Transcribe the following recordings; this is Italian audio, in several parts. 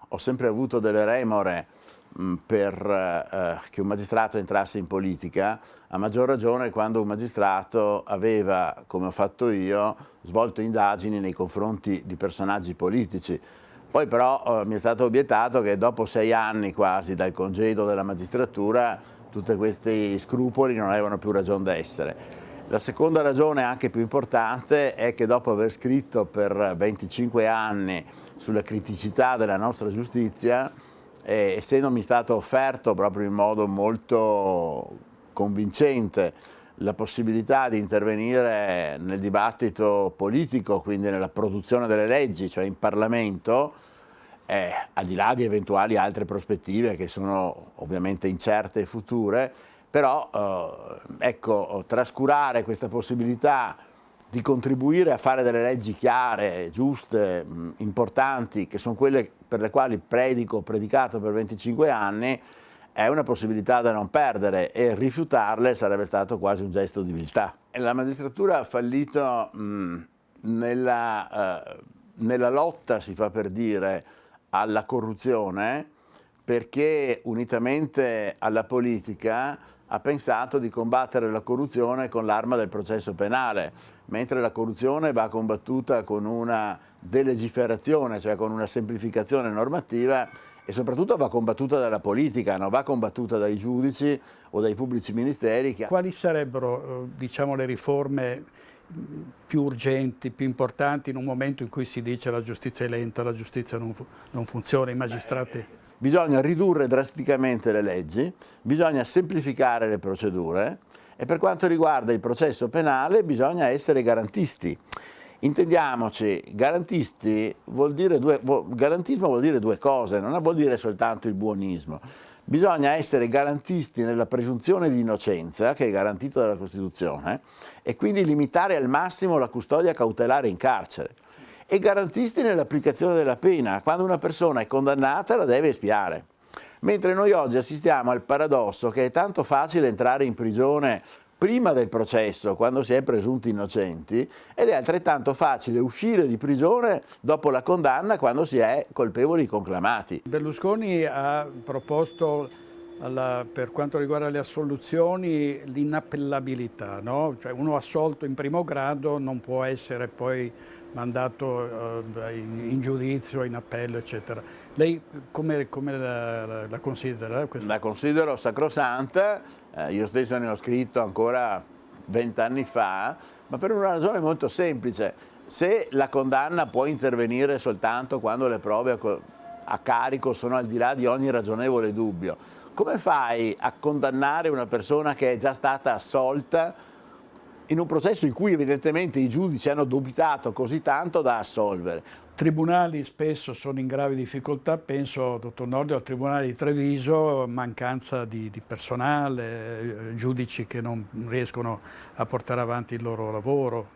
ho sempre avuto delle remore per che un magistrato entrasse in politica, a maggior ragione quando un magistrato aveva, come ho fatto io, svolto indagini nei confronti di personaggi politici. Poi però mi è stato obiettato che dopo 6 anni quasi dal congedo della magistratura tutti questi scrupoli non avevano più ragione d'essere. La seconda ragione, anche più importante, è che dopo aver scritto per 25 anni sulla criticità della nostra giustizia, essendomi stato offerto proprio in modo molto convincente la possibilità di intervenire nel dibattito politico, quindi nella produzione delle leggi, cioè in Parlamento, al di là di eventuali altre prospettive che sono ovviamente incerte e future, però ecco, trascurare questa possibilità di contribuire a fare delle leggi chiare, giuste, importanti, che sono quelle per le quali ho predicato per 25 anni, è una possibilità da non perdere e rifiutarle sarebbe stato quasi un gesto di viltà. La magistratura ha fallito nella lotta, si fa per dire, alla corruzione, perché unitamente alla politica ha pensato di combattere la corruzione con l'arma del processo penale, mentre la corruzione va combattuta con una delegiferazione, cioè con una semplificazione normativa, e soprattutto va combattuta dalla politica, non va combattuta dai giudici o dai pubblici ministeri. Quali sarebbero, diciamo, le riforme più urgenti, più importanti in un momento in cui si dice la giustizia è lenta, la giustizia non funziona, i magistrati? Bisogna ridurre drasticamente le leggi, bisogna semplificare le procedure e per quanto riguarda il processo penale bisogna essere garantisti. Intendiamoci, garantismo vuol dire due cose, non vuol dire soltanto il buonismo. Bisogna essere garantisti nella presunzione di innocenza, che è garantita dalla Costituzione, e quindi limitare al massimo la custodia cautelare in carcere. E garantisti nell'applicazione della pena. Quando una persona è condannata la deve espiare. Mentre noi oggi assistiamo al paradosso che è tanto facile entrare in prigione prima del processo, quando si è presunti innocenti, ed è altrettanto facile uscire di prigione dopo la condanna quando si è colpevoli conclamati. Berlusconi ha proposto per quanto riguarda le assoluzioni l'inappellabilità, no? Cioè uno assolto in primo grado non può essere poi mandato in giudizio, in appello, eccetera. Lei come la considera? La considero sacrosanta, io stesso ne ho scritto ancora 20 anni fa, ma per una ragione molto semplice. Se la condanna può intervenire soltanto quando le prove a carico sono al di là di ogni ragionevole dubbio, come fai a condannare una persona che è già stata assolta in un processo in cui evidentemente i giudici hanno dubitato così tanto da assolvere? I tribunali spesso sono in gravi difficoltà, penso, dottor Nordio, al Tribunale di Treviso, mancanza di personale, giudici che non riescono a portare avanti il loro lavoro.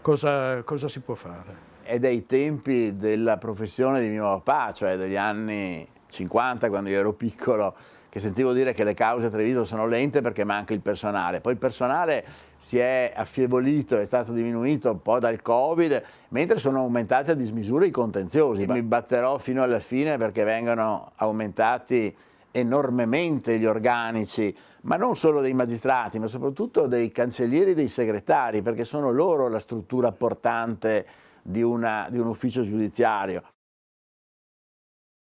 Cosa si può fare? È dei tempi della professione di mio papà, cioè degli anni 50, quando io ero piccolo, che sentivo dire che le cause a Treviso sono lente perché manca il personale. Poi il personale si è affievolito, è stato diminuito un po' dal Covid, mentre sono aumentati a dismisura i contenziosi. Mi batterò fino alla fine perché vengano aumentati enormemente gli organici, ma non solo dei magistrati, ma soprattutto dei cancellieri e dei segretari, perché sono loro la struttura portante di un ufficio giudiziario.